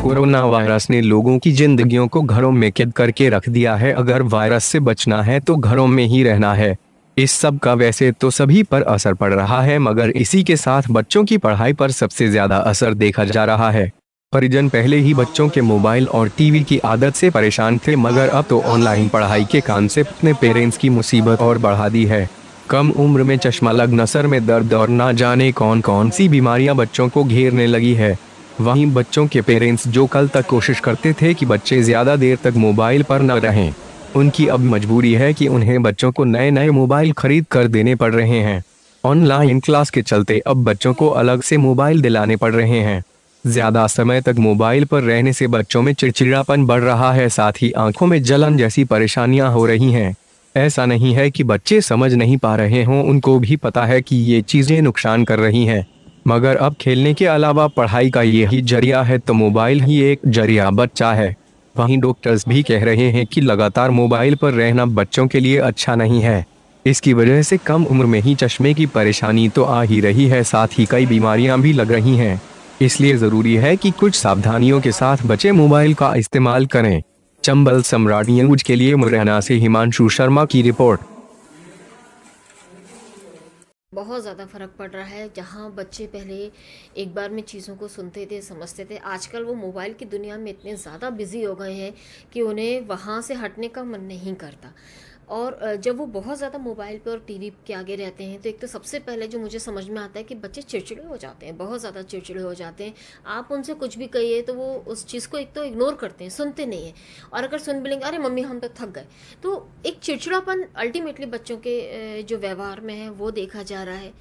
Corona virus ने लोगों की जिंदगियों को घरों में कैद करके रख दिया है। अगर वायरस से बचना है तो घरों में ही रहना है। इस सब का वैसे तो सभी पर असर पड़ रहा है, मगर इसी के साथ बच्चों की पढ़ाई पर सबसे ज्यादा असर देखा जा रहा है। परिजन पहले ही बच्चों के मोबाइल और टीवी की आदत से परेशान थे, मगर अब तो ऑनलाइन पढ़ाई के कॉन्सेप्ट ने पेरेंट्स की मुसीबत और बढ़ा दी है। कम उम्र में चश्मा लगना, सर में दर्द और ना जाने कौन कौन सी बीमारियां बच्चों को घेरने लगी है। वहीं बच्चों के पेरेंट्स जो कल तक कोशिश करते थे कि बच्चे ज्यादा देर तक मोबाइल पर न रहें, उनकी अब मजबूरी है कि उन्हें बच्चों को नए नए मोबाइल खरीद कर देने पड़ रहे हैं। ऑनलाइन क्लास के चलते अब बच्चों को अलग से मोबाइल दिलाने पड़ रहे हैं। ज्यादा समय तक मोबाइल पर रहने से बच्चों में चिड़चिड़ापन बढ़ रहा है, साथ ही आंखों में जलन जैसी परेशानियां हो रही हैं। ऐसा नहीं है कि बच्चे समझ नहीं पा रहे हों, उनको भी पता है कि ये चीजें नुकसान कर रही हैं, मगर अब खेलने के अलावा पढ़ाई का यही जरिया है तो मोबाइल ही एक जरिया बच्चा है। वहीं डॉक्टर्स भी कह रहे हैं कि लगातार मोबाइल पर रहना बच्चों के लिए अच्छा नहीं है। इसकी वजह से कम उम्र में ही चश्मे की परेशानी तो आ ही रही है, साथ ही कई बीमारियां भी लग रही हैं। इसलिए जरूरी है कि कुछ सावधानियों के साथ बच्चे मोबाइल का इस्तेमाल करें। चंबल सम्राट न्यूज के लिए मुरैना से हिमांशु शर्मा की रिपोर्ट। बहुत ज़्यादा फ़र्क पड़ रहा है। जहाँ बच्चे पहले एक बार में चीज़ों को सुनते थे, समझते थे, आजकल वो मोबाइल की दुनिया में इतने ज़्यादा बिजी हो गए हैं कि उन्हें वहाँ से हटने का मन नहीं करता। और जब वो बहुत ज़्यादा मोबाइल पे और टीवी के आगे रहते हैं तो एक तो सबसे पहले जो मुझे समझ में आता है कि बच्चे चिड़चिड़े हो जाते हैं, बहुत ज़्यादा चिड़चिड़े हो जाते हैं। आप उनसे कुछ भी कहिए तो वो उस चीज़ को एक तो इग्नोर करते हैं, सुनते नहीं हैं। और अगर सुन भी लेंगे, अरे मम्मी हम तो थक गए, तो एक चिड़चिड़ापन अल्टीमेटली बच्चों के जो व्यवहार में है वो देखा जा रहा है।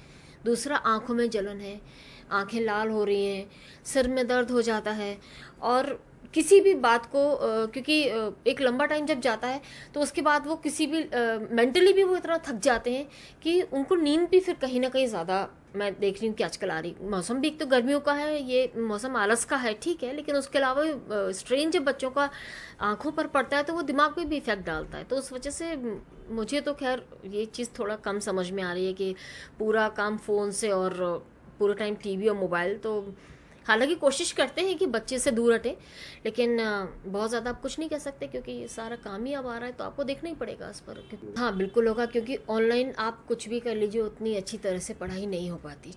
दूसरा, आंखों में जलन है, आंखें लाल हो रही हैं, सिर में दर्द हो जाता है। और किसी भी बात को क्योंकि एक लंबा टाइम जब जाता है तो उसके बाद वो किसी भी मेंटली भी वो इतना थक जाते हैं कि उनको नींद भी फिर कहीं ना कहीं ज़्यादा मैं देख रही हूँ कि आजकल आ रही। मौसम भी एक तो गर्मियों का है, ये मौसम आलस का है, ठीक है, लेकिन उसके अलावा स्ट्रेन जब बच्चों का आंखों पर पड़ता है तो वो दिमाग पे भी इफेक्ट डालता है। तो उस वजह से मुझे तो खैर ये चीज़ थोड़ा कम समझ में आ रही है कि पूरा काम फ़ोन से और पूरा टाइम टीवी और मोबाइल। तो हालांकि कोशिश करते हैं कि बच्चे से दूर हटें, लेकिन बहुत ज़्यादा आप कुछ नहीं कह सकते क्योंकि ये सारा काम ही अब आ रहा है तो आपको देखना ही पड़ेगा इस पर। हाँ बिल्कुल होगा, क्योंकि ऑनलाइन आप कुछ भी कर लीजिए, उतनी अच्छी तरह से पढ़ाई नहीं हो पाती।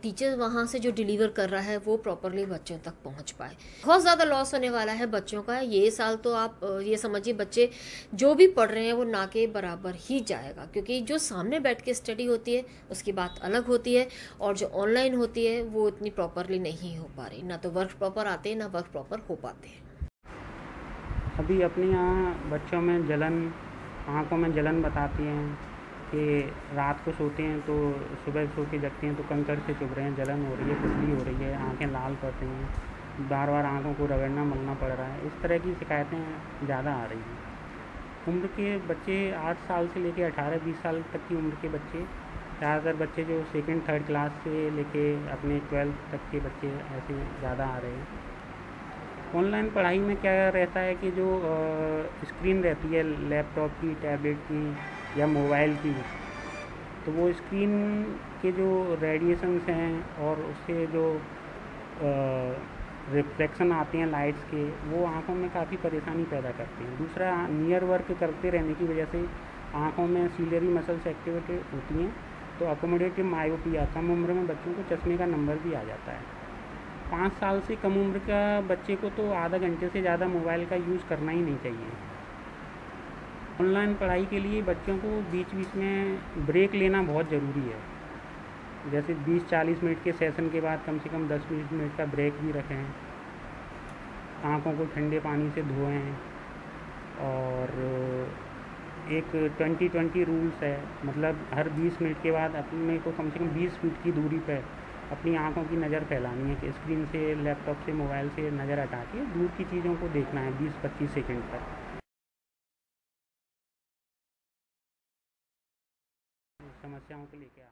टीचर वहाँ से जो डिलीवर कर रहा है वो प्रॉपरली बच्चों तक पहुँच पाए। बहुत ज़्यादा लॉस होने वाला है बच्चों का ये साल। तो आप ये समझिए बच्चे जो भी पढ़ रहे हैं वो ना के बराबर ही जाएगा, क्योंकि जो सामने बैठ के स्टडी होती है उसकी बात अलग होती है, और जो ऑनलाइन होती है वो इतनी प्रॉपरली नहीं हो पा रही। ना तो वर्क प्रॉपर आते हैं, ना वर्क प्रॉपर हो पाते हैं। अभी अपने यहाँ बच्चों में जलन, आँखों में जलन बताती हैं कि रात को सोते हैं तो सुबह सो के जगते हैं तो कंकड़ से चुभ रहे हैं, जलन हो रही है, खुजली हो रही है, आँखें लाल पड़ रही हैं, बार बार आँखों को रगड़ना मलना पड़ रहा है। इस तरह की शिकायतें ज़्यादा आ रही हैं। उम्र के बच्चे 8 साल से लेके 18-20 साल तक की उम्र के बच्चे, ज़्यादातर बच्चे जो सेकंड थर्ड क्लास से लेके अपने 12th तक के बच्चे ऐसे ज़्यादा आ रहे हैं। ऑनलाइन पढ़ाई में क्या रहता है कि जो स्क्रीन रहती है लैपटॉप की, टैबलेट की या मोबाइल की, तो वो स्क्रीन के जो रेडिएशंस हैं और उससे जो रिफ्लेक्शन आते हैं लाइट्स के, वो आँखों में काफ़ी परेशानी पैदा करते हैं। दूसरा, नियर वर्क करते रहने की वजह से आँखों में सीलियरी मसल्स एक्टिवेटेड होती हैं, तो अकोमोडेटिव मायोपिया, कम उम्र में बच्चों को चश्मे का नंबर भी आ जाता है। 5 साल से कम उम्र का बच्चे को तो आधा घंटे से ज़्यादा मोबाइल का यूज़ करना ही नहीं चाहिए। ऑनलाइन पढ़ाई के लिए बच्चों को बीच बीच में ब्रेक लेना बहुत ज़रूरी है। जैसे 20-40 मिनट के सेशन के बाद कम से कम 10 मिनट का ब्रेक भी रखें, आँखों को ठंडे पानी से धोएं, और एक 20-20 रूल्स है, मतलब हर 20 मिनट के बाद अपने को कम से कम 20 फीट की दूरी पर अपनी आँखों की नज़र फैलानी है कि स्क्रीन से, लैपटॉप से, मोबाइल से नज़र हटा के दूर की चीज़ों को देखना है 20-25 सेकंड तक। समस्याओं को लेकर